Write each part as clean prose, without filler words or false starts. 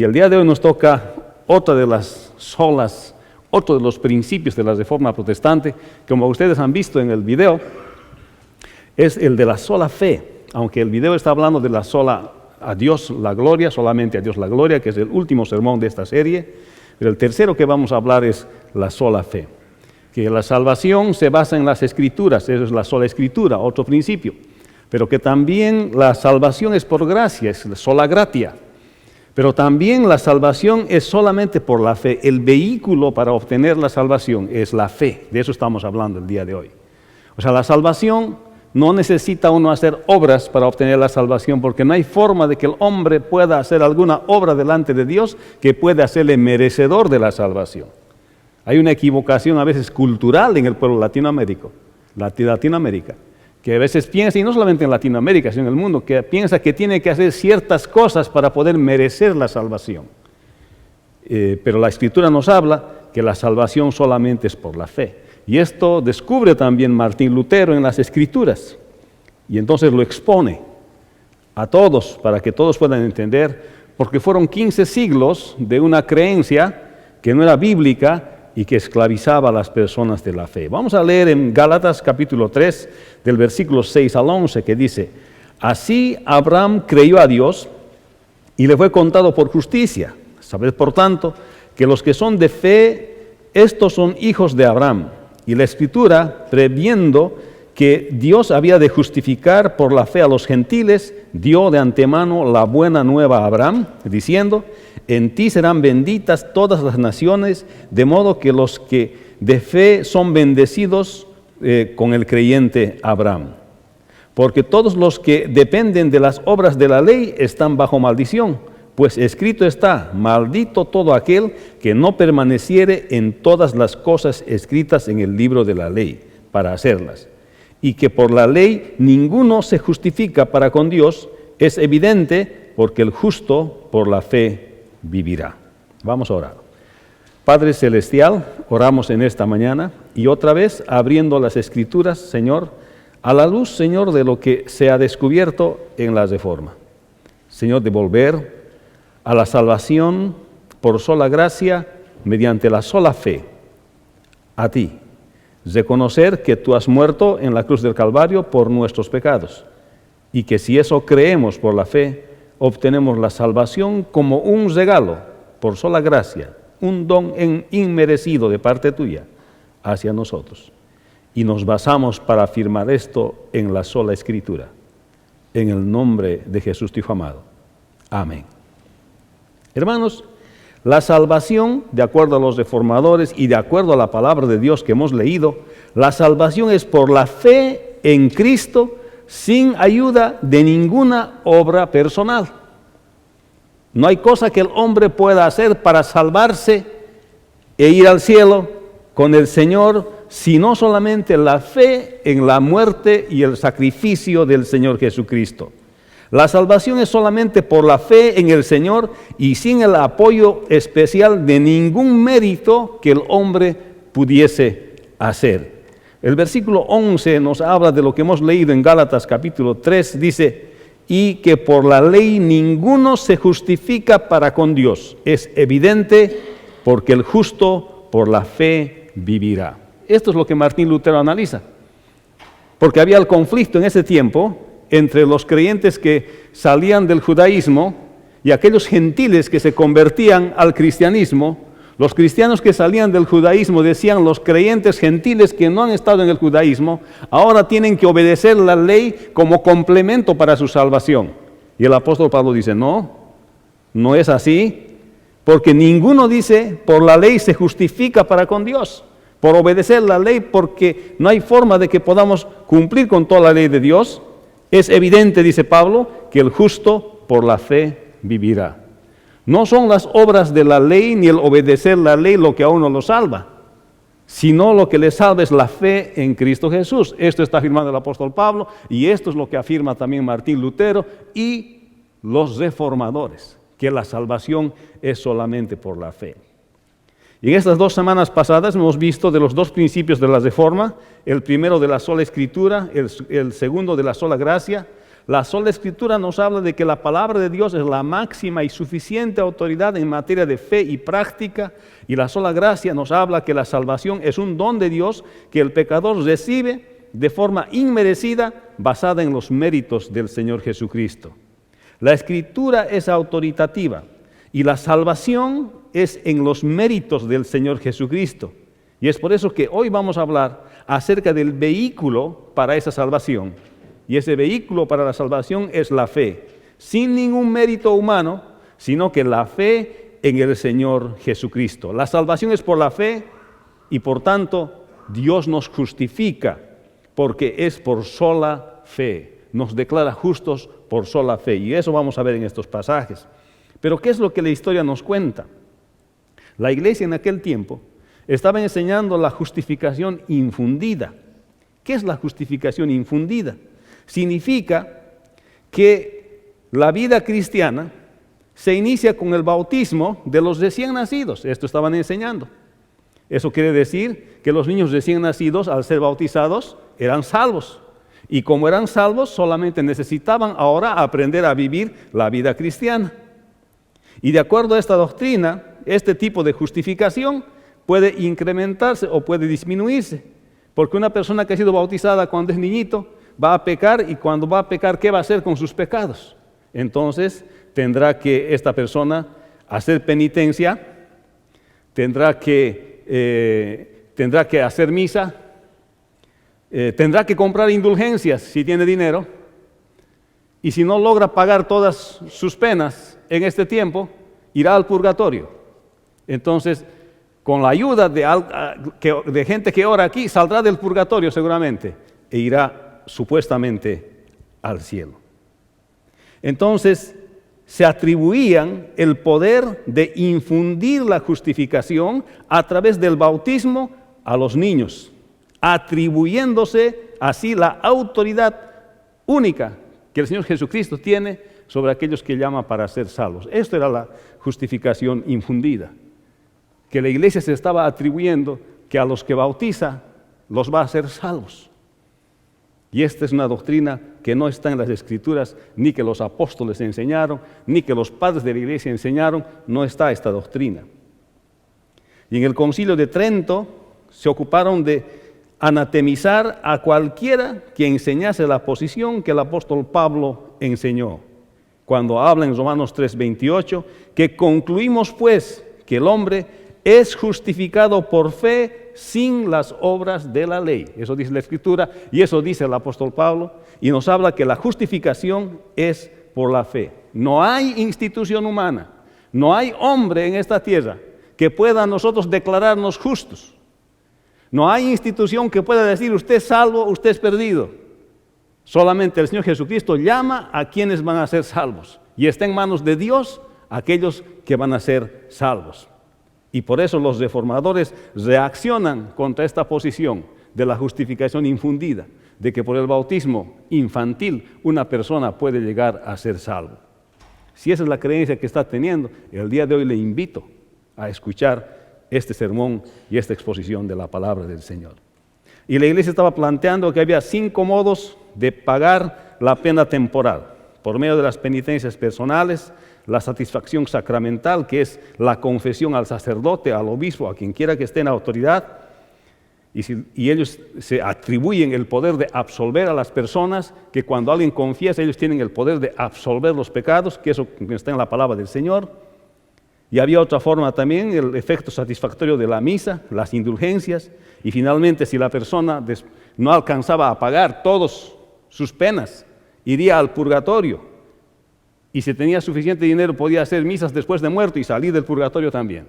el día de hoy nos toca otro de los principios de la Reforma Protestante, como ustedes han visto en el video, es el de la sola fe. Aunque el video está hablando de la sola a Dios la gloria, solamente a Dios la gloria, que es el último sermón de esta serie, pero el tercero que vamos a hablar es la sola fe. Que la salvación se basa en las Escrituras, eso es la sola Escritura, otro principio. Pero que también la salvación es por gracia, es la sola gratia. Pero también la salvación es solamente por la fe. El vehículo para obtener la salvación es la fe. De eso estamos hablando el día de hoy. O sea, la salvación no necesita uno hacer obras para obtener la salvación, porque no hay forma de que el hombre pueda hacer alguna obra delante de Dios que pueda hacerle merecedor de la salvación. Hay una equivocación a veces cultural en el pueblo latinoamericano, que a veces piensa, y no solamente en Latinoamérica, sino en el mundo, que piensa que tiene que hacer ciertas cosas para poder merecer la salvación. Pero la Escritura nos habla que la salvación solamente es por la fe. Y esto descubre también Martín Lutero en las Escrituras. Y entonces lo expone a todos, para que todos puedan entender, porque fueron 15 siglos de una creencia que no era bíblica, y que esclavizaba a las personas de la fe. Vamos a leer en Gálatas capítulo 3, del versículo 6 al 11, que dice: así Abraham creyó a Dios y le fue contado por justicia. Sabed, por tanto, que los que son de fe, estos son hijos de Abraham. Y la Escritura, previendo que Dios había de justificar por la fe a los gentiles, dio de antemano la buena nueva a Abraham, diciendo: en ti serán benditas todas las naciones, de modo que los que de fe son bendecidos con el creyente Abraham. Porque todos los que dependen de las obras de la ley están bajo maldición, pues escrito está: maldito todo aquel que no permaneciere en todas las cosas escritas en el libro de la ley, para hacerlas. Y que por la ley ninguno se justifica para con Dios, es evidente, porque el justo por la fe vivirá. Vamos a orar. Padre Celestial, oramos en esta mañana y otra vez abriendo las Escrituras, Señor, a la luz, Señor, de lo que se ha descubierto en la Reforma. Señor, de volver a la salvación por sola gracia, mediante la sola fe, a ti. Reconocer que tú has muerto en la cruz del Calvario por nuestros pecados y que si eso creemos por la fe, obtenemos la salvación como un regalo, por sola gracia, un don inmerecido de parte tuya hacia nosotros. Y nos basamos para afirmar esto en la sola Escritura, en el nombre de Jesús tu Hijo amado. Amén. Hermanos, la salvación, de acuerdo a los reformadores y de acuerdo a la palabra de Dios que hemos leído, la salvación es por la fe en Cristo, sin ayuda de ninguna obra personal. No hay cosa que el hombre pueda hacer para salvarse e ir al cielo con el Señor, sino solamente la fe en la muerte y el sacrificio del Señor Jesucristo. La salvación es solamente por la fe en el Señor y sin el apoyo especial de ningún mérito que el hombre pudiese hacer. El versículo 11 nos habla de lo que hemos leído en Gálatas capítulo 3, dice: y que por la ley ninguno se justifica para con Dios. Es evidente, porque el justo por la fe vivirá. Esto es lo que Martín Lutero analiza. Porque había el conflicto en ese tiempo entre los creyentes que salían del judaísmo y aquellos gentiles que se convertían al cristianismo. Los cristianos que salían del judaísmo decían: los creyentes gentiles que no han estado en el judaísmo ahora tienen que obedecer la ley como complemento para su salvación. Y el apóstol Pablo dice: no es así, porque ninguno dice por la ley se justifica para con Dios, por obedecer la ley, porque no hay forma de que podamos cumplir con toda la ley de Dios. Es evidente, dice Pablo, que el justo por la fe vivirá. No son las obras de la ley ni el obedecer la ley lo que a uno lo salva, sino lo que le salva es la fe en Cristo Jesús. Esto está afirmando el apóstol Pablo y esto es lo que afirma también Martín Lutero y los reformadores, que la salvación es solamente por la fe. Y en estas 2 semanas pasadas hemos visto de los 2 principios de la Reforma, el primero de la sola Escritura, el segundo de la sola gracia. La sola Escritura nos habla de que la palabra de Dios es la máxima y suficiente autoridad en materia de fe y práctica, y la sola gracia nos habla que la salvación es un don de Dios que el pecador recibe de forma inmerecida, basada en los méritos del Señor Jesucristo. La Escritura es autoritativa y la salvación es en los méritos del Señor Jesucristo. Y es por eso que hoy vamos a hablar acerca del vehículo para esa salvación. Y ese vehículo para la salvación es la fe, sin ningún mérito humano, sino que la fe en el Señor Jesucristo. La salvación es por la fe y por tanto Dios nos justifica porque es por sola fe. Nos declara justos por sola fe. Y eso vamos a ver en estos pasajes. Pero ¿qué es lo que la historia nos cuenta? La iglesia en aquel tiempo estaba enseñando la justificación infundida. ¿Qué es la justificación infundida? Significa que la vida cristiana se inicia con el bautismo de los recién nacidos. Esto estaban enseñando. Eso quiere decir que los niños recién nacidos, al ser bautizados, eran salvos. Y como eran salvos, solamente necesitaban ahora aprender a vivir la vida cristiana. Y de acuerdo a esta doctrina, este tipo de justificación puede incrementarse o puede disminuirse. Porque una persona que ha sido bautizada cuando es niñito va a pecar, y cuando va a pecar, ¿qué va a hacer con sus pecados? Entonces tendrá que esta persona hacer penitencia, tendrá que hacer misa, tendrá que comprar indulgencias si tiene dinero, y si no logra pagar todas sus penas en este tiempo, irá al purgatorio. Entonces, con la ayuda de gente que ora aquí, saldrá del purgatorio seguramente e irá supuestamente al cielo. Entonces, se atribuían el poder de infundir la justificación a través del bautismo a los niños, atribuyéndose así la autoridad única que el Señor Jesucristo tiene sobre aquellos que llama para ser salvos. Esto era la justificación infundida, que la iglesia se estaba atribuyendo que a los que bautiza los va a hacer salvos. Y esta es una doctrina que no está en las Escrituras, ni que los apóstoles enseñaron, ni que los padres de la iglesia enseñaron. No está esta doctrina. Y en el Concilio de Trento se ocuparon de anatemizar a cualquiera que enseñase la posición que el apóstol Pablo enseñó, cuando habla en Romanos 3:28, que concluimos pues que el hombre es justificado por fe sin las obras de la ley. Eso dice la Escritura y eso dice el apóstol Pablo, y nos habla que la justificación es por la fe. No hay institución humana, no hay hombre en esta tierra que pueda a nosotros declararnos justos. No hay institución que pueda decir usted es salvo, usted es perdido. Solamente el Señor Jesucristo llama a quienes van a ser salvos, y está en manos de Dios aquellos que van a ser salvos. Y por eso los reformadores reaccionan contra esta posición de la justificación infundida, de que por el bautismo infantil una persona puede llegar a ser salvo. Si esa es la creencia que está teniendo, el día de hoy le invito a escuchar este sermón y esta exposición de la palabra del Señor. Y la iglesia estaba planteando que había 5 modos de pagar la pena temporal: por medio de las penitencias personales, la satisfacción sacramental, que es la confesión al sacerdote, al obispo, a quien quiera que esté en autoridad, y ellos se atribuyen el poder de absolver a las personas, que cuando alguien confiesa, ellos tienen el poder de absolver los pecados, que eso está en la palabra del Señor. Y había otra forma también, el efecto satisfactorio de la misa, las indulgencias, y finalmente, si la persona no alcanzaba a pagar todas sus penas, iría al purgatorio. Y si tenía suficiente dinero, podía hacer misas después de muerto y salir del purgatorio también.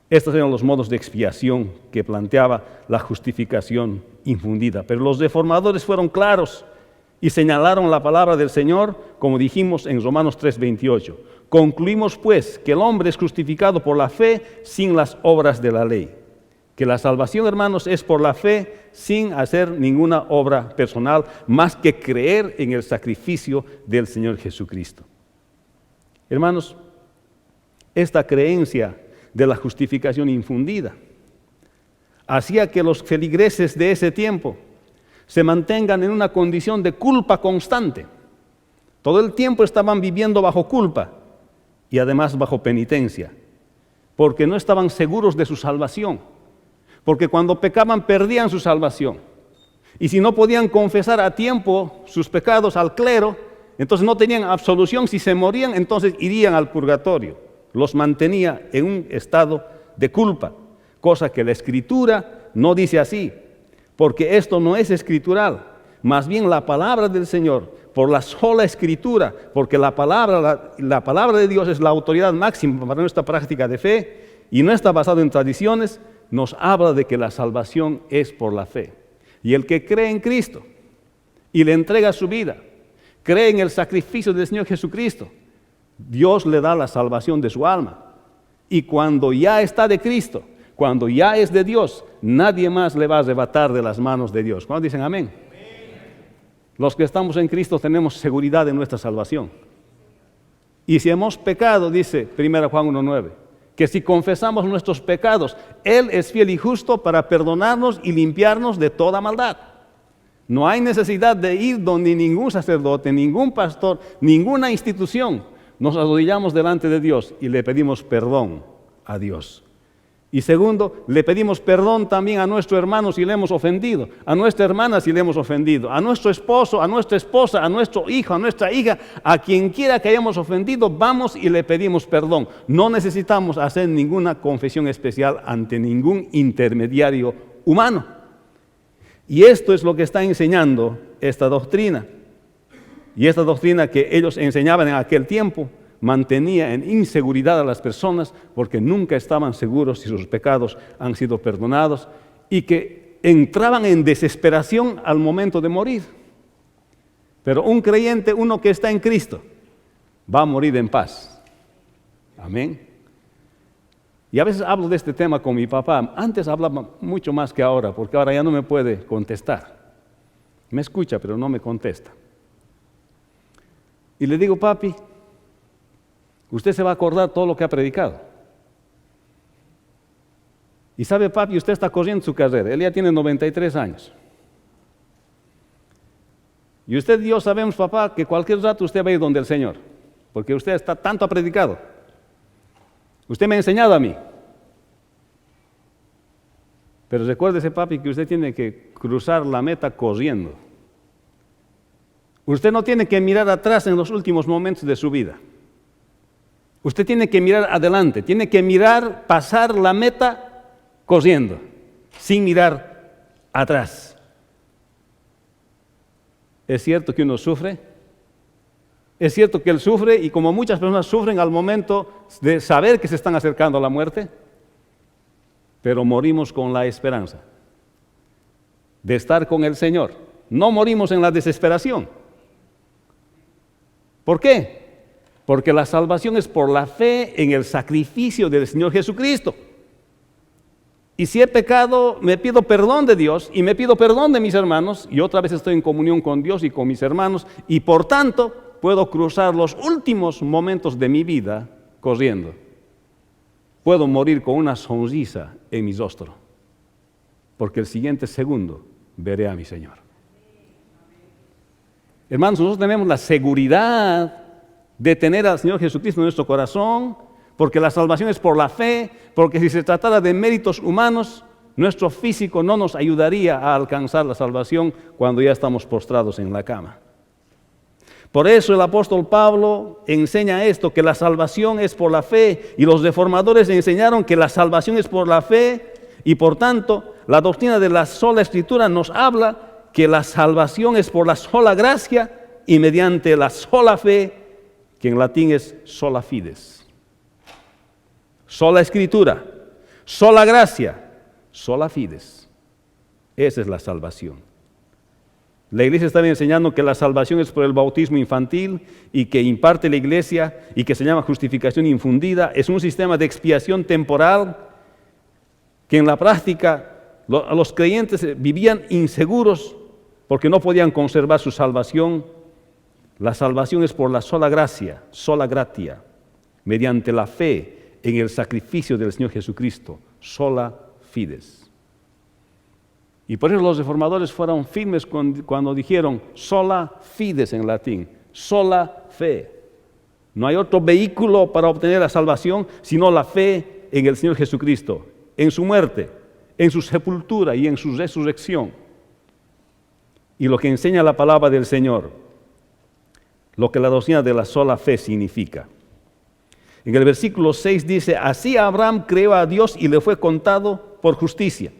Estos eran los modos de expiación que planteaba la justificación infundida. Pero los reformadores fueron claros y señalaron la palabra del Señor, como dijimos en Romanos 3:28. Concluimos pues que el hombre es justificado por la fe sin las obras de la ley. Que la salvación, hermanos, es por la fe sin hacer ninguna obra personal, más que creer en el sacrificio del Señor Jesucristo. Hermanos, esta creencia de la justificación infundida hacía que los feligreses de ese tiempo se mantengan en una condición de culpa constante. Todo el tiempo estaban viviendo bajo culpa y además bajo penitencia, porque no estaban seguros de su salvación, porque cuando pecaban perdían su salvación. Y si no podían confesar a tiempo sus pecados al clero, entonces no tenían absolución. Si se morían, entonces irían al purgatorio. Los mantenía en un estado de culpa, cosa que la Escritura no dice así, porque esto no es escritural, más bien la palabra del Señor, por la sola Escritura, porque la palabra de Dios es la autoridad máxima para nuestra práctica de fe y no está basado en tradiciones, nos habla de que la salvación es por la fe. Y el que cree en Cristo y le entrega su vida, cree en el sacrificio del Señor Jesucristo, Dios le da la salvación de su alma. Y cuando ya está de Cristo, cuando ya es de Dios, nadie más le va a arrebatar de las manos de Dios. ¿Cuántos dicen amén? Los que estamos en Cristo tenemos seguridad de nuestra salvación. Y si hemos pecado, dice 1 Juan 1:9, que si confesamos nuestros pecados, Él es fiel y justo para perdonarnos y limpiarnos de toda maldad. No hay necesidad de ir donde ningún sacerdote, ningún pastor, ninguna institución. Nos arrodillamos delante de Dios y le pedimos perdón a Dios. Y segundo, le pedimos perdón también a nuestro hermano si le hemos ofendido, a nuestra hermana si le hemos ofendido, a nuestro esposo, a nuestra esposa, a nuestro hijo, a nuestra hija, a quien quiera que hayamos ofendido, vamos y le pedimos perdón. No necesitamos hacer ninguna confesión especial ante ningún intermediario humano. Y esto es lo que está enseñando esta doctrina. Y esta doctrina que ellos enseñaban en aquel tiempo mantenía en inseguridad a las personas porque nunca estaban seguros si sus pecados han sido perdonados y que entraban en desesperación al momento de morir. Pero un creyente, uno que está en Cristo, va a morir en paz. Amén. Y a veces hablo de este tema con mi papá. Antes hablaba mucho más que ahora, porque ahora ya no me puede contestar. Me escucha, pero no me contesta. Y le digo, papi, usted se va a acordar todo lo que ha predicado. Y sabe, papi, usted está corriendo su carrera. Él ya tiene 93 años. Y usted y yo sabemos, papá, que cualquier rato usted va a ir donde el Señor, porque usted tanto ha predicado. Usted me ha enseñado a mí. Pero recuérdese, papi, que usted tiene que cruzar la meta corriendo. Usted no tiene que mirar atrás en los últimos momentos de su vida. Usted tiene que mirar adelante, tiene que mirar, pasar la meta corriendo, sin mirar atrás. ¿Es cierto que uno sufre? ¿Es cierto que él sufre y como muchas personas sufren al momento de saber que se están acercando a la muerte? Pero morimos con la esperanza de estar con el Señor. No morimos en la desesperación. ¿Por qué? Porque la salvación es por la fe en el sacrificio del Señor Jesucristo. Y si he pecado, me pido perdón de Dios y me pido perdón de mis hermanos y otra vez estoy en comunión con Dios y con mis hermanos y por tanto puedo cruzar los últimos momentos de mi vida corriendo. Puedo morir con una sonrisa en mi rostro porque el siguiente segundo veré a mi Señor. Hermanos, nosotros tenemos la seguridad de tener al Señor Jesucristo en nuestro corazón, porque la salvación es por la fe, porque si se tratara de méritos humanos, nuestro físico no nos ayudaría a alcanzar la salvación cuando ya estamos postrados en la cama. Por eso el apóstol Pablo enseña esto, que la salvación es por la fe, y los reformadores enseñaron que la salvación es por la fe, y por tanto, la doctrina de la sola Escritura nos habla que la salvación es por la sola gracia y mediante la sola fe, que en latín es sola fides. Sola Escritura, sola gracia, sola fides. Esa es la salvación. La iglesia está enseñando que la salvación es por el bautismo infantil y que imparte la iglesia y que se llama justificación infundida. Es un sistema de expiación temporal que en la práctica los creyentes vivían inseguros porque no podían conservar su salvación. La salvación es por la sola gracia, sola gratia, mediante la fe en el sacrificio del Señor Jesucristo, sola fides. Y por eso los reformadores fueron firmes cuando dijeron sola fides en latín, sola fe. No hay otro vehículo para obtener la salvación sino la fe en el Señor Jesucristo, en su muerte, en su sepultura y en su resurrección. Y lo que enseña la palabra del Señor, lo que la doctrina de la sola fe significa. En el versículo 6 dice, así Abraham creyó a Dios y le fue contado por justicia.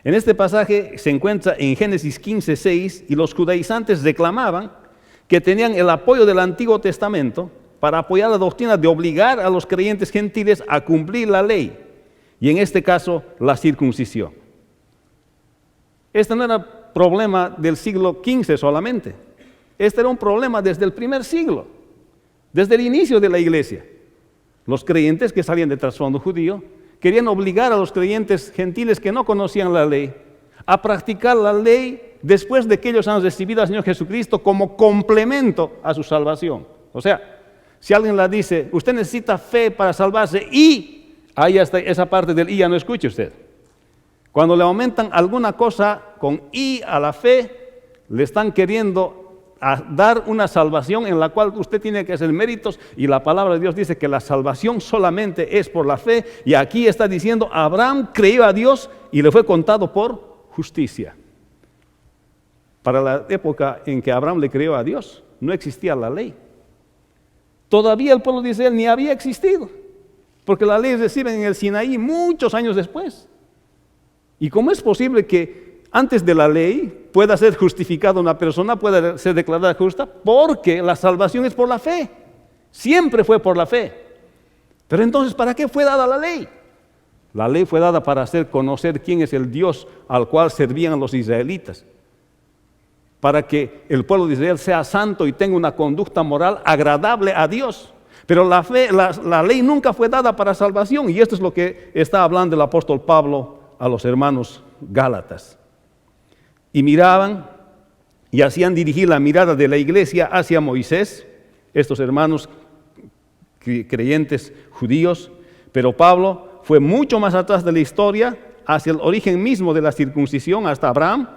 En este pasaje se encuentra en Génesis 15:6 y los judaizantes reclamaban que tenían el apoyo del Antiguo Testamento para apoyar la doctrina de obligar a los creyentes gentiles a cumplir la ley, y en este caso la circuncisión. Este no era problema del siglo XV solamente, este era un problema desde el primer siglo, desde el inicio de la iglesia. Los creyentes que salían de trasfondo judío querían obligar a los creyentes gentiles que no conocían la ley a practicar la ley después de que ellos han recibido al Señor Jesucristo como complemento a su salvación. O sea, si alguien le dice, usted necesita fe para salvarse y, ahí está esa parte del y, ya no escuche usted. Cuando le aumentan alguna cosa con y a la fe, le están queriendo dar una salvación en la cual usted tiene que hacer méritos, y la palabra de Dios dice que la salvación solamente es por la fe, y aquí está diciendo, Abraham creyó a Dios y le fue contado por justicia. Para la época en que Abraham le creyó a Dios, no existía la ley. Todavía el pueblo de Israel ni había existido, porque la ley reciben en el Sinaí muchos años después. ¿Y cómo es posible que antes de la ley pueda ser justificada una persona, pueda ser declarada justa? Porque la salvación es por la fe, siempre fue por la fe. Pero entonces, ¿para qué fue dada la ley? La ley fue dada para hacer conocer quién es el Dios al cual servían los israelitas, para que el pueblo de Israel sea santo y tenga una conducta moral agradable a Dios. Pero la ley nunca fue dada para salvación, y esto es lo que está hablando el apóstol Pablo a los hermanos gálatas. Y miraban y hacían dirigir la mirada de la iglesia hacia Moisés, estos hermanos creyentes judíos, pero Pablo fue mucho más atrás de la historia, hacia el origen mismo de la circuncisión, hasta Abraham,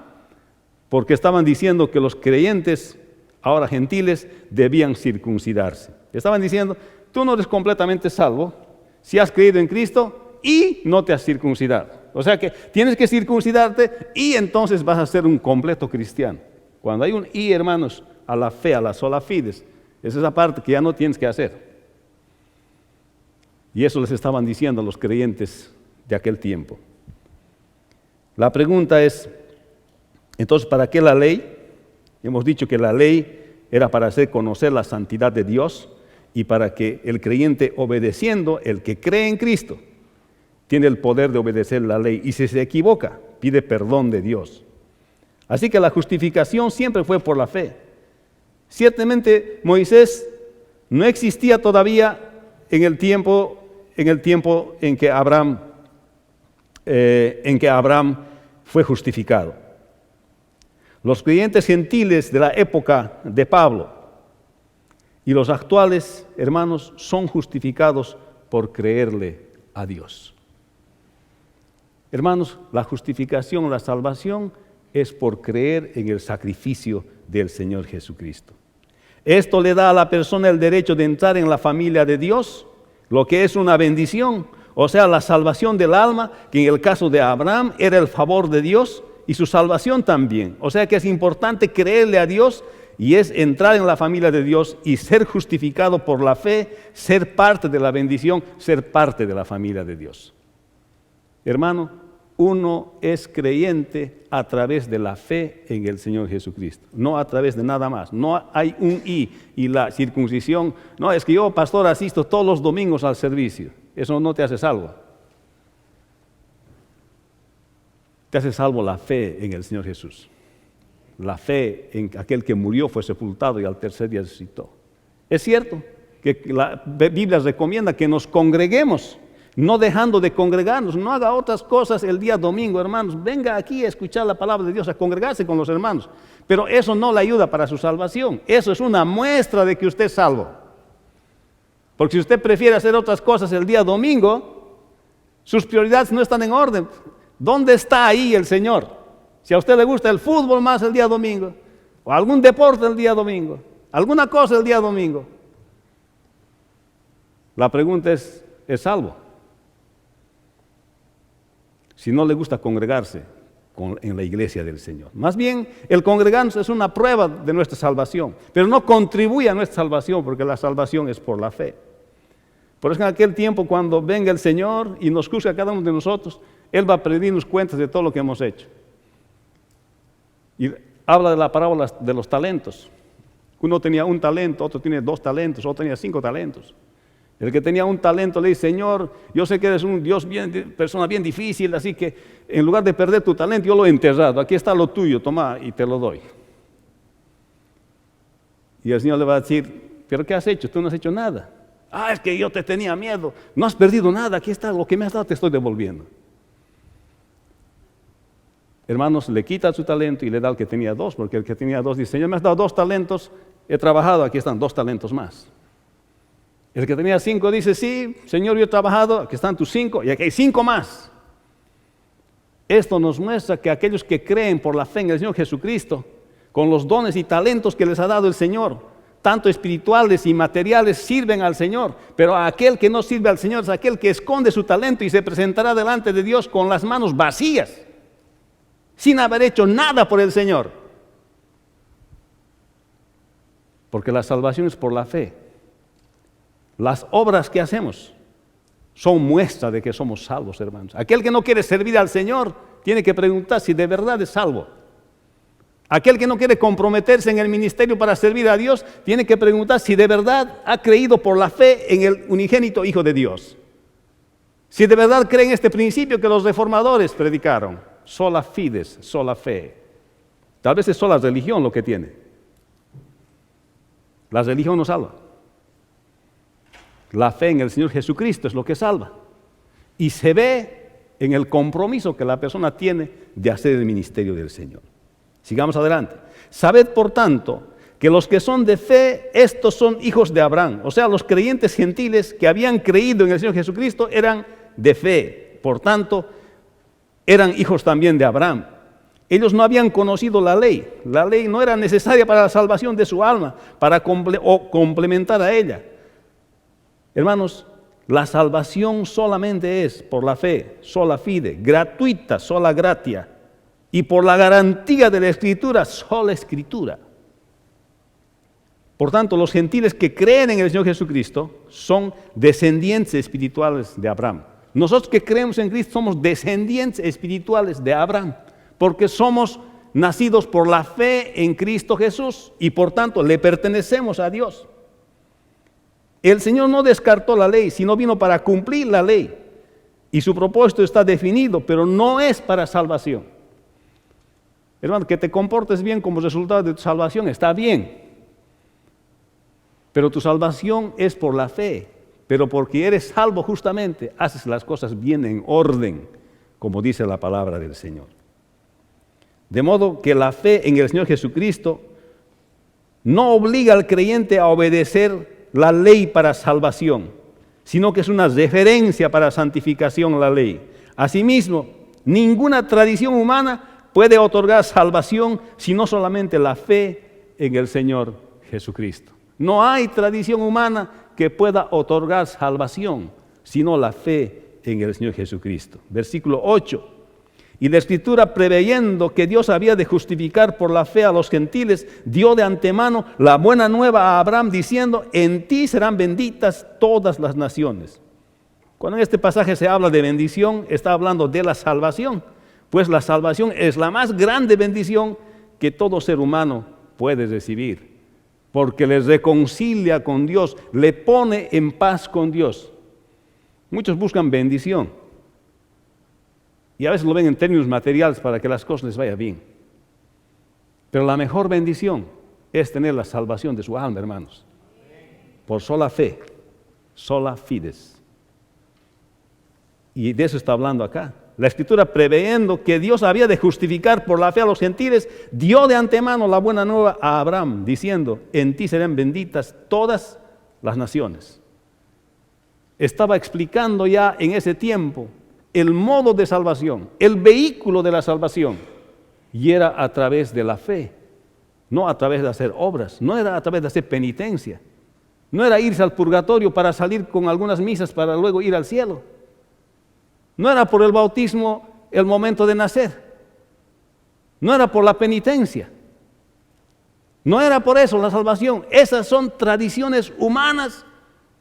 porque estaban diciendo que los creyentes, ahora gentiles, debían circuncidarse. Estaban diciendo, tú no eres completamente salvo si has creído en Cristo y no te has circuncidado. O sea que tienes que circuncidarte y entonces vas a ser un completo cristiano. Cuando hay un y, hermanos, a la fe, a la sola fides, es esa parte que ya no tienes que hacer. Y eso les estaban diciendo a los creyentes de aquel tiempo. La pregunta es, entonces, ¿para qué la ley? Hemos dicho que la ley era para hacer conocer la santidad de Dios y para que el creyente, obedeciendo, el que cree en Cristo, tiene el poder de obedecer la ley, y si se equivoca, pide perdón de Dios. Así que la justificación siempre fue por la fe. Ciertamente Moisés no existía todavía en el tiempo en que Abraham fue justificado. Los creyentes gentiles de la época de Pablo y los actuales, hermanos, son justificados por creerle a Dios. Hermanos, la justificación, la salvación es por creer en el sacrificio del Señor Jesucristo. Esto le da a la persona el derecho de entrar en la familia de Dios, lo que es una bendición, o sea, la salvación del alma, que en el caso de Abraham era el favor de Dios y su salvación también. O sea que es importante creerle a Dios y es entrar en la familia de Dios y ser justificado por la fe, ser parte de la bendición, ser parte de la familia de Dios. Hermano, uno es creyente a través de la fe en el Señor Jesucristo, no a través de nada más. No hay un y la circuncisión. No, es que yo, pastor, asisto todos los domingos al servicio. Eso no te hace salvo. Te hace salvo la fe en el Señor Jesús. La fe en aquel que murió, fue sepultado y al tercer día resucitó. Es cierto que la Biblia recomienda que nos congreguemos, no dejando de congregarnos. No haga otras cosas el día domingo, hermanos. Venga aquí a escuchar la palabra de Dios, a congregarse con los hermanos. Pero eso no le ayuda para su salvación. Eso es una muestra de que usted es salvo. Porque si usted prefiere hacer otras cosas el día domingo, sus prioridades no están en orden. ¿Dónde está ahí el Señor? Si a usted le gusta el fútbol más el día domingo, o algún deporte el día domingo, alguna cosa el día domingo, la pregunta ¿es salvo? Si no le gusta congregarse en la iglesia del Señor. Más bien, el congregarse es una prueba de nuestra salvación, pero no contribuye a nuestra salvación, porque la salvación es por la fe. Por eso en aquel tiempo, cuando venga el Señor y nos juzgue a cada uno de nosotros, Él va a pedirnos cuentas de todo lo que hemos hecho. Y habla de la parábola de los talentos. Uno tenía un talento, otro tiene 2 talentos, otro tenía 5 talentos. El que tenía un talento le dice: Señor, yo sé que eres un Dios persona bien difícil, así que en lugar de perder tu talento, yo lo he enterrado. Aquí está lo tuyo, toma y te lo doy. Y el Señor le va a decir: ¿pero qué has hecho? Tú no has hecho nada. Es que yo te tenía miedo. No has perdido nada, aquí está, lo que me has dado te estoy devolviendo. Hermanos, le quita su talento y le da al que tenía 2, porque el que tenía 2 dice: Señor, me has dado 2 talentos, he trabajado, aquí están 2 talentos más. El que tenía 5 dice: sí, Señor, yo he trabajado, aquí están tus 5 y aquí hay 5 más. Esto nos muestra que aquellos que creen por la fe en el Señor Jesucristo, con los dones y talentos que les ha dado el Señor, tanto espirituales y materiales, sirven al Señor. Pero a aquel que no sirve al Señor es aquel que esconde su talento y se presentará delante de Dios con las manos vacías, sin haber hecho nada por el Señor. Porque la salvación es por la fe. Las obras que hacemos son muestra de que somos salvos, hermanos. Aquel que no quiere servir al Señor tiene que preguntar si de verdad es salvo. Aquel que no quiere comprometerse en el ministerio para servir a Dios tiene que preguntar si de verdad ha creído por la fe en el unigénito Hijo de Dios. Si de verdad cree en este principio que los reformadores predicaron: sola fides, sola fe. Tal vez es sola religión lo que tiene. La religión no salva. La fe en el Señor Jesucristo es lo que salva. Y se ve en el compromiso que la persona tiene de hacer el ministerio del Señor. Sigamos adelante. Sabed, por tanto, que los que son de fe, estos son hijos de Abraham. O sea, los creyentes gentiles que habían creído en el Señor Jesucristo eran de fe. Por tanto, eran hijos también de Abraham. Ellos no habían conocido la ley. La ley no era necesaria para la salvación de su alma, para complementar a ella. Hermanos, la salvación solamente es por la fe, sola fide, gratuita, sola gratia, y por la garantía de la Escritura, sola Escritura. Por tanto, los gentiles que creen en el Señor Jesucristo son descendientes espirituales de Abraham. Nosotros que creemos en Cristo somos descendientes espirituales de Abraham, porque somos nacidos por la fe en Cristo Jesús y por tanto le pertenecemos a Dios. El Señor no descartó la ley, sino vino para cumplir la ley. Y su propósito está definido, pero no es para salvación. Hermano, que te comportes bien como resultado de tu salvación está bien. Pero tu salvación es por la fe. Pero porque eres salvo justamente, haces las cosas bien en orden, como dice la palabra del Señor. De modo que la fe en el Señor Jesucristo no obliga al creyente a obedecer la ley para salvación, sino que es una referencia para santificación la ley. Asimismo, ninguna tradición humana puede otorgar salvación, sino solamente la fe en el Señor Jesucristo. No hay tradición humana que pueda otorgar salvación, sino la fe en el Señor Jesucristo. Versículo 8. Y la Escritura, preveyendo que Dios había de justificar por la fe a los gentiles, dio de antemano la buena nueva a Abraham, diciendo: en ti serán benditas todas las naciones. Cuando en este pasaje se habla de bendición, está hablando de la salvación, pues la salvación es la más grande bendición que todo ser humano puede recibir, porque les reconcilia con Dios, le pone en paz con Dios. Muchos buscan bendición, y a veces lo ven en términos materiales para que las cosas les vayan bien. Pero la mejor bendición es tener la salvación de su alma, hermanos. Por sola fe, sola fides. Y de eso está hablando acá. La Escritura, preveyendo que Dios había de justificar por la fe a los gentiles, dio de antemano la buena nueva a Abraham, diciendo: en ti serán benditas todas las naciones. Estaba explicando ya en ese tiempo el modo de salvación, el vehículo de la salvación. y era a través de la fe, no a través de hacer obras, no era a través de hacer penitencia, no era irse al purgatorio para salir con algunas misas para luego ir al cielo, no era por el bautismo el momento de nacer, no era por la penitencia, no era por eso la salvación. Esas son tradiciones humanas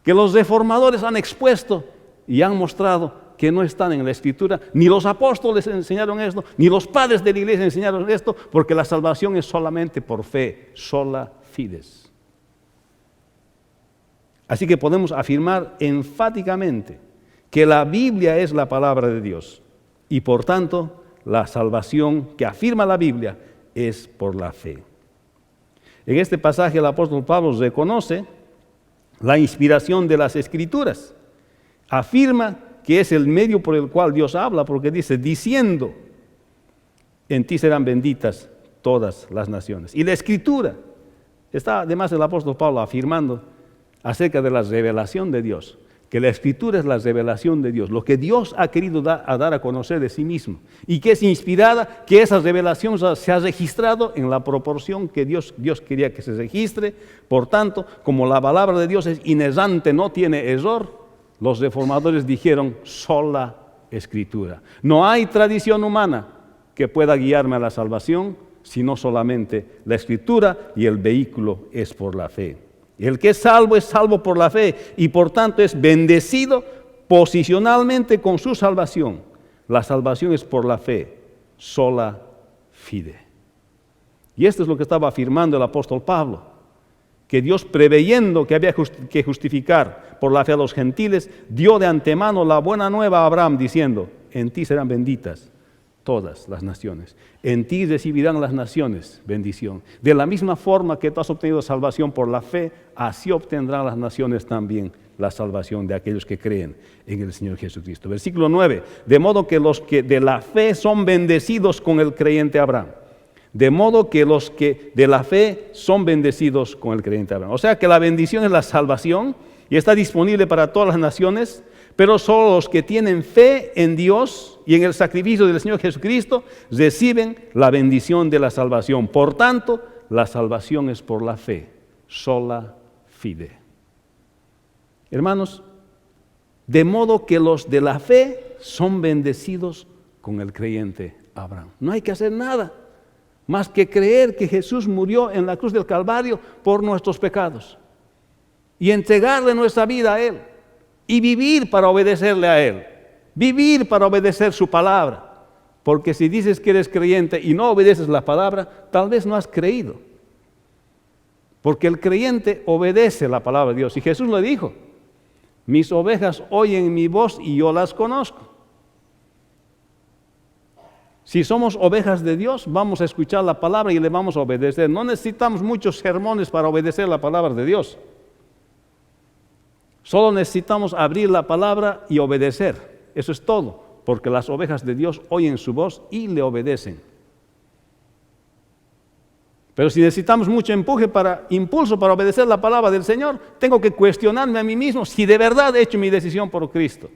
que los reformadores han expuesto y han mostrado que no están en la Escritura. Ni los apóstoles enseñaron esto, ni los padres de la iglesia enseñaron esto, porque la salvación es solamente por fe, sola fides. Así que podemos afirmar enfáticamente que la Biblia es la palabra de Dios y por tanto la salvación que afirma la Biblia es por la fe. En este pasaje el apóstol Pablo reconoce la inspiración de las Escrituras. Afirma que es el medio por el cual Dios habla, porque dice, diciendo, en ti serán benditas todas las naciones. Y la Escritura, está además el apóstol Pablo afirmando acerca de la revelación de Dios, que la Escritura es la revelación de Dios, lo que Dios ha querido dar a conocer de sí mismo, y que es inspirada, que esa revelación se ha registrado en la proporción que Dios quería que se registre. Por tanto, como la palabra de Dios es inerrante, no tiene error, los reformadores dijeron sola Escritura. No hay tradición humana que pueda guiarme a la salvación, sino solamente la Escritura, y el vehículo es por la fe. El que es salvo por la fe y por tanto es bendecido posicionalmente con su salvación. La salvación es por la fe, sola fide. Y esto es lo que estaba afirmando el apóstol Pablo, que Dios, preveyendo que había que justificar por la fe a los gentiles, dio de antemano la buena nueva a Abraham diciendo, en ti serán benditas todas las naciones. En ti recibirán las naciones bendición. De la misma forma que tú has obtenido salvación por la fe, así obtendrán las naciones también la salvación de aquellos que creen en el Señor Jesucristo. Versículo 9. De modo que los que de la fe son bendecidos con el creyente Abraham. De modo que los que de la fe son bendecidos con el creyente Abraham. O sea que la bendición es la salvación y está disponible para todas las naciones, pero solo los que tienen fe en Dios y en el sacrificio del Señor Jesucristo reciben la bendición de la salvación. Por tanto, la salvación es por la fe, sola fide. Hermanos, de modo que los de la fe son bendecidos con el creyente Abraham. No hay que hacer nada más que creer que Jesús murió en la cruz del Calvario por nuestros pecados y entregarle nuestra vida a Él. Y vivir para obedecerle a Él, vivir para obedecer su palabra, porque si dices que eres creyente y no obedeces la palabra, tal vez no has creído, porque el creyente obedece la palabra de Dios, y Jesús le dijo, mis ovejas oyen mi voz y yo las conozco. Si somos ovejas de Dios, vamos a escuchar la palabra y le vamos a obedecer. No necesitamos muchos sermones para obedecer la palabra de Dios. Solo necesitamos abrir la palabra y obedecer. Eso es todo, porque las ovejas de Dios oyen su voz y le obedecen. Pero si necesitamos mucho impulso para obedecer la palabra del Señor, tengo que cuestionarme a mí mismo si de verdad he hecho mi decisión por Cristo.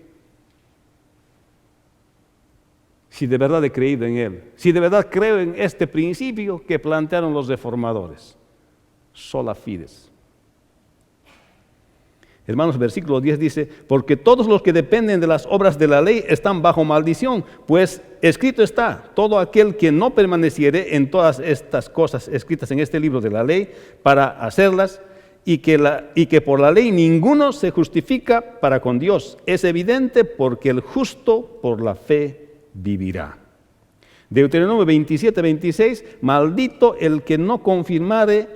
Si de verdad he creído en Él. Si de verdad creo en este principio que plantearon los reformadores. Sola fides. Hermanos, versículo 10 dice, porque todos los que dependen de las obras de la ley están bajo maldición, pues escrito está, todo aquel que no permaneciere en todas estas cosas escritas en este libro de la ley para hacerlas, y que por la ley ninguno se justifica para con Dios. Es evidente porque el justo por la fe vivirá. Deuteronomio 27, 26, maldito el que no confirmare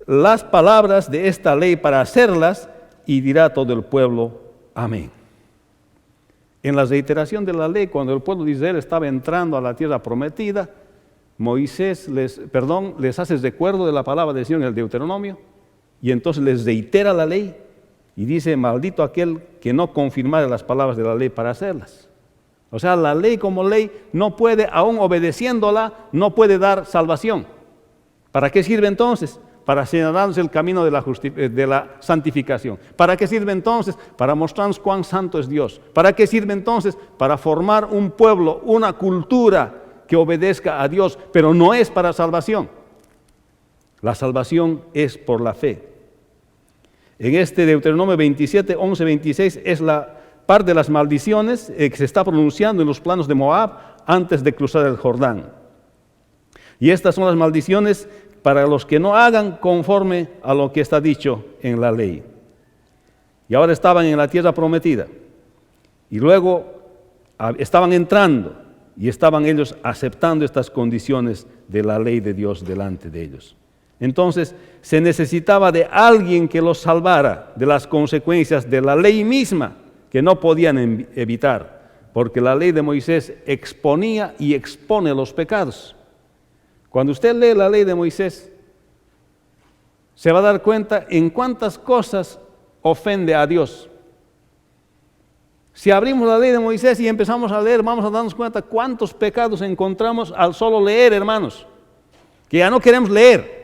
las palabras de esta ley para hacerlas, y dirá todo el pueblo, amén. En la reiteración de la ley, cuando el pueblo de Israel estaba entrando a la tierra prometida, Moisés les hace recuerdo de la palabra del Señor en el Deuteronomio, y entonces les reitera la ley, y dice, maldito aquel que no confirmare las palabras de la ley para hacerlas. O sea, la ley como ley no puede, aún obedeciéndola, no puede dar salvación. ¿Para qué sirve entonces? Para señalarnos el camino de la santificación. ¿Para qué sirve entonces? Para mostrarnos cuán santo es Dios. ¿Para qué sirve entonces? Para formar un pueblo, una cultura que obedezca a Dios, pero no es para salvación. La salvación es por la fe. En este Deuteronomio 27, 11, 26 es la parte de las maldiciones que se está pronunciando en los planos de Moab antes de cruzar el Jordán. Y estas son las maldiciones para los que no hagan conforme a lo que está dicho en la ley. Y ahora estaban en la tierra prometida. Y luego estaban entrando y estaban ellos aceptando estas condiciones de la ley de Dios delante de ellos. Entonces se necesitaba de alguien que los salvara de las consecuencias de la ley misma que no podían evitar, porque la ley de Moisés exponía y expone los pecados. Cuando usted lee la ley de Moisés, se va a dar cuenta en cuántas cosas ofende a Dios. Si abrimos la ley de Moisés y empezamos a leer, vamos a darnos cuenta cuántos pecados encontramos al solo leer, hermanos, que ya no queremos leer.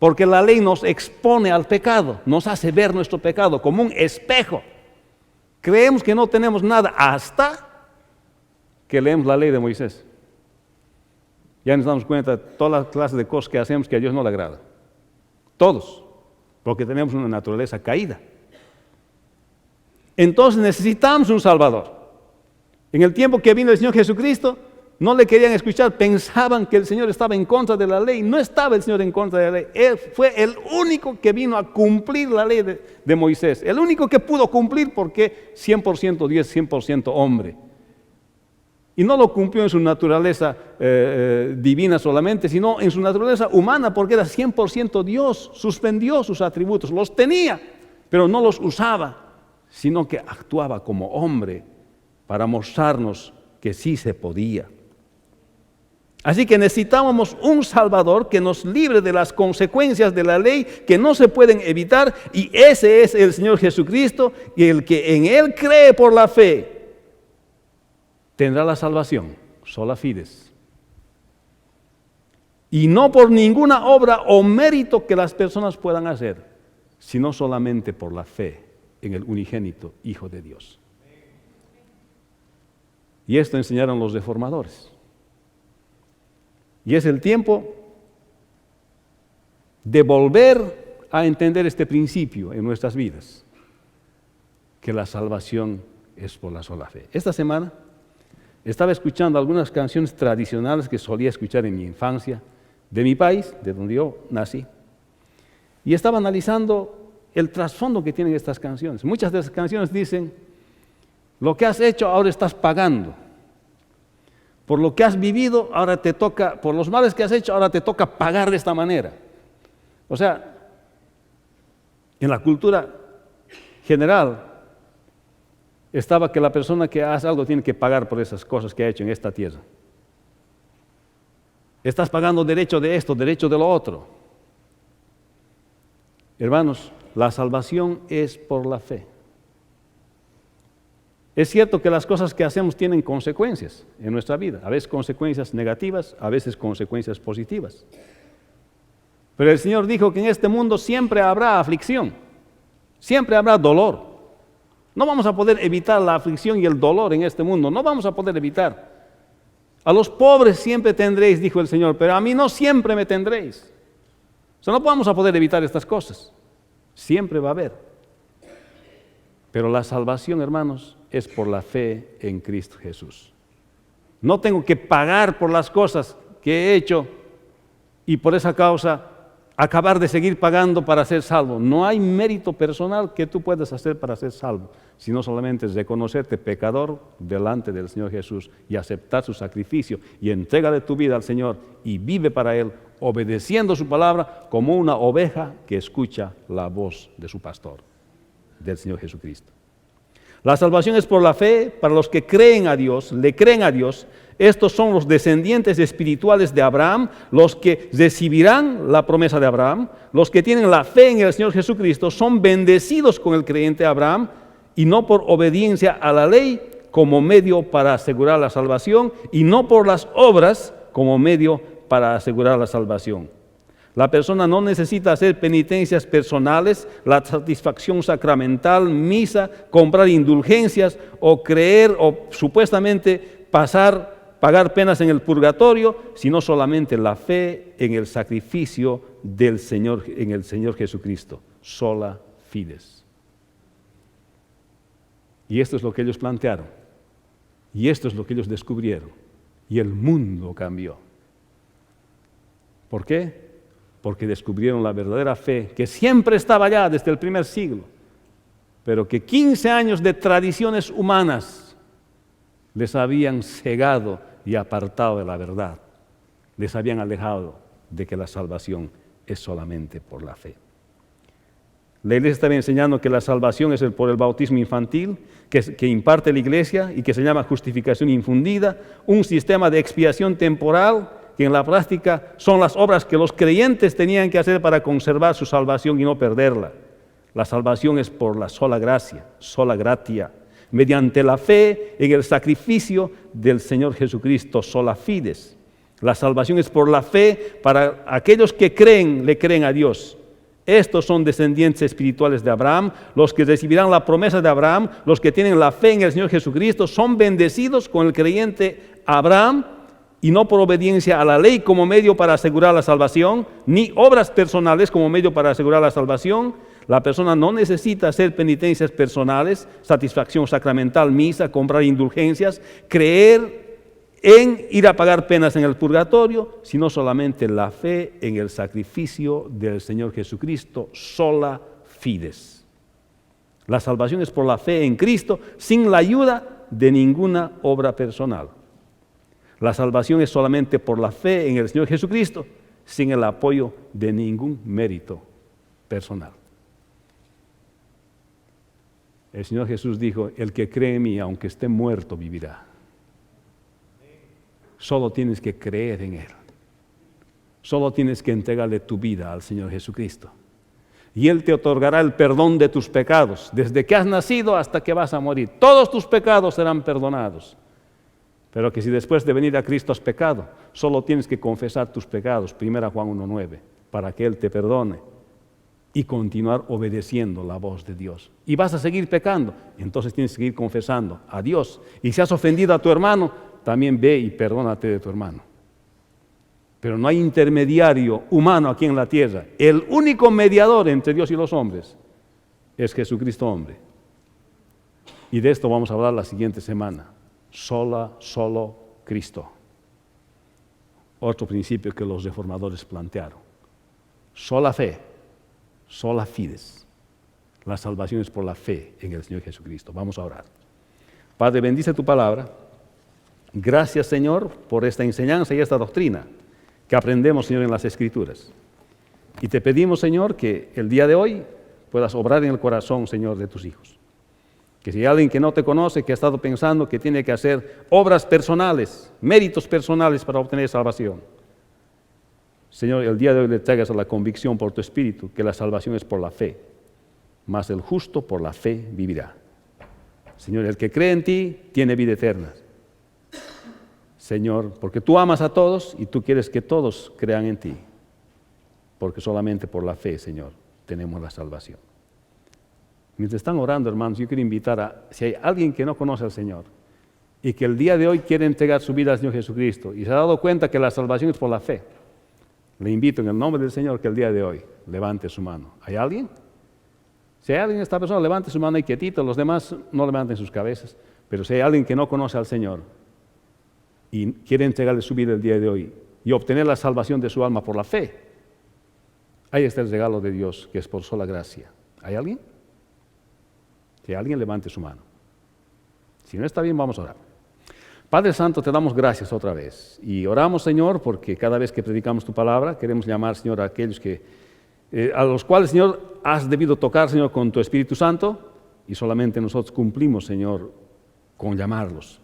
Porque la ley nos expone al pecado, nos hace ver nuestro pecado como un espejo. Creemos que no tenemos nada hasta que leemos la ley de Moisés. Ya nos damos cuenta de todas las clases de cosas que hacemos que a Dios no le agrada. Todos, porque tenemos una naturaleza caída. Entonces necesitamos un Salvador. En el tiempo que vino el Señor Jesucristo, no le querían escuchar, pensaban que el Señor estaba en contra de la ley. No estaba el Señor en contra de la ley. Él fue el único que vino a cumplir la ley de Moisés. El único que pudo cumplir porque 100% Dios, 100% hombre. Y no lo cumplió en su naturaleza divina solamente, sino en su naturaleza humana, porque era 100% Dios. Suspendió sus atributos, los tenía, pero no los usaba, sino que actuaba como hombre para mostrarnos que sí se podía. Así que necesitábamos un Salvador que nos libre de las consecuencias de la ley que no se pueden evitar, y ese es el Señor Jesucristo, y el que en Él cree por la fe tendrá la salvación, sola fides. Y no por ninguna obra o mérito que las personas puedan hacer, sino solamente por la fe en el unigénito Hijo de Dios. Y esto enseñaron los reformadores. Y es el tiempo de volver a entender este principio en nuestras vidas, que la salvación es por la sola fe. Esta semana estaba escuchando algunas canciones tradicionales que solía escuchar en mi infancia, de mi país, de donde yo nací, y estaba analizando el trasfondo que tienen estas canciones. Muchas de esas canciones dicen: lo que has hecho ahora estás pagando. Por lo que has vivido, ahora te toca, por los males que has hecho, ahora te toca pagar de esta manera. O sea, en la cultura general estaba que la persona que hace algo tiene que pagar por esas cosas que ha hecho en esta tierra. Estás pagando derecho de esto, derecho de lo otro. Hermanos, la salvación es por la fe. Es cierto que las cosas que hacemos tienen consecuencias en nuestra vida, a veces consecuencias negativas, a veces consecuencias positivas. Pero el Señor dijo que en este mundo siempre habrá aflicción, siempre habrá dolor. No vamos a poder evitar la aflicción y el dolor en este mundo, no vamos a poder evitar. A los pobres siempre tendréis, dijo el Señor, pero a mí no siempre me tendréis. O sea, no vamos a poder evitar estas cosas, siempre va a haber. Pero la salvación, hermanos, es por la fe en Cristo Jesús. No tengo que pagar por las cosas que he hecho y por esa causa acabar de seguir pagando para ser salvo. No hay mérito personal que tú puedas hacer para ser salvo, sino solamente es reconocerte pecador delante del Señor Jesús y aceptar su sacrificio y entregarle tu vida al Señor y vive para Él, obedeciendo su palabra como una oveja que escucha la voz de su pastor, del Señor Jesucristo. La salvación es por la fe para los que creen a Dios, le creen a Dios. Estos son los descendientes espirituales de Abraham, los que recibirán la promesa de Abraham. Los que tienen la fe en el Señor Jesucristo son bendecidos con el creyente Abraham, y no por obediencia a la ley como medio para asegurar la salvación, y no por las obras como medio para asegurar la salvación. La persona no necesita hacer penitencias personales, la satisfacción sacramental, misa, comprar indulgencias o creer o supuestamente pagar penas en el purgatorio, sino solamente la fe en el sacrificio del Señor, en el Señor Jesucristo. Sola fides. Y esto es lo que ellos plantearon. Y esto es lo que ellos descubrieron. Y el mundo cambió. ¿Por qué? Porque descubrieron la verdadera fe, que siempre estaba allá desde el primer siglo, pero que 15 años de tradiciones humanas les habían cegado y apartado de la verdad. Les habían alejado de que la salvación es solamente por la fe. La Iglesia estaba enseñando que la salvación es por el bautismo infantil que imparte la Iglesia y que se llama justificación infundida, un sistema de expiación temporal que en la práctica son las obras que los creyentes tenían que hacer para conservar su salvación y no perderla. La salvación es por la sola gracia, sola gratia, mediante la fe en el sacrificio del Señor Jesucristo, sola fides. La salvación es por la fe para aquellos que creen, le creen a Dios. Estos son descendientes espirituales de Abraham, los que recibirán la promesa de Abraham, los que tienen la fe en el Señor Jesucristo, son bendecidos con el creyente Abraham, y no por obediencia a la ley como medio para asegurar la salvación, ni obras personales como medio para asegurar la salvación. La persona no necesita hacer penitencias personales, satisfacción sacramental, misa, comprar indulgencias, creer en ir a pagar penas en el purgatorio, sino solamente la fe en el sacrificio del Señor Jesucristo, sola fides. La salvación es por la fe en Cristo, sin la ayuda de ninguna obra personal. La salvación es solamente por la fe en el Señor Jesucristo, sin el apoyo de ningún mérito personal. El Señor Jesús dijo, el que cree en mí, aunque esté muerto, vivirá. Solo tienes que creer en Él. Solo tienes que entregarle tu vida al Señor Jesucristo. Y Él te otorgará el perdón de tus pecados, desde que has nacido hasta que vas a morir. Todos tus pecados serán perdonados. Pero que si después de venir a Cristo has pecado, solo tienes que confesar tus pecados, 1 Juan 1:9, para que Él te perdone y continuar obedeciendo la voz de Dios. Y vas a seguir pecando, entonces tienes que seguir confesando a Dios. Y si has ofendido a tu hermano, también ve y perdónate de tu hermano. Pero no hay intermediario humano aquí en la tierra. El único mediador entre Dios y los hombres es Jesucristo hombre. Y de esto vamos a hablar la siguiente semana. Solo Cristo. Otro principio que los reformadores plantearon. Sola fe, sola fides. La salvación es por la fe en el Señor Jesucristo. Vamos a orar. Padre, bendice tu palabra. Gracias, Señor, por esta enseñanza y esta doctrina que aprendemos, Señor, en las Escrituras. Y te pedimos, Señor, que el día de hoy puedas obrar en el corazón, Señor, de tus hijos. Que si hay alguien que no te conoce, que ha estado pensando que tiene que hacer obras personales, méritos personales para obtener salvación, Señor, el día de hoy le traigas a la convicción por tu Espíritu que la salvación es por la fe, mas el justo por la fe vivirá. Señor, el que cree en ti tiene vida eterna. Señor, porque tú amas a todos y tú quieres que todos crean en ti, porque solamente por la fe, Señor, tenemos la salvación. Mientras están orando, hermanos, yo quiero invitar si hay alguien que no conoce al Señor y que el día de hoy quiere entregar su vida al Señor Jesucristo y se ha dado cuenta que la salvación es por la fe, le invito en el nombre del Señor que el día de hoy levante su mano. ¿Hay alguien? Si hay alguien, esta persona levante su mano y quietito, los demás no levanten sus cabezas, pero si hay alguien que no conoce al Señor y quiere entregarle su vida el día de hoy y obtener la salvación de su alma por la fe, ahí está el regalo de Dios, que es por sola gracia. ¿Hay alguien? Si alguien, levante su mano. Si no está bien, vamos a orar. Padre Santo, te damos gracias otra vez. Y oramos, Señor, porque cada vez que predicamos tu palabra, queremos llamar, Señor, a aquellos a los cuales, Señor, has debido tocar, Señor, con tu Espíritu Santo, y solamente nosotros cumplimos, Señor, con llamarlos.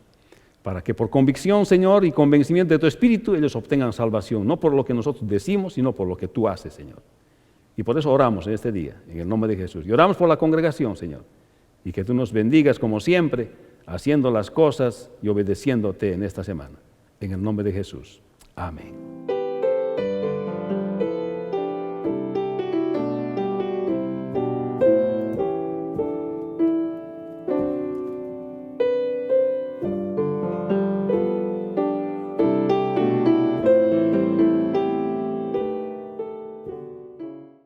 Para que por convicción, Señor, y convencimiento de tu Espíritu, ellos obtengan salvación, no por lo que nosotros decimos, sino por lo que tú haces, Señor. Y por eso oramos en este día, en el nombre de Jesús. Y oramos por la congregación, Señor. Y que tú nos bendigas como siempre, haciendo las cosas y obedeciéndote en esta semana. En el nombre de Jesús. Amén.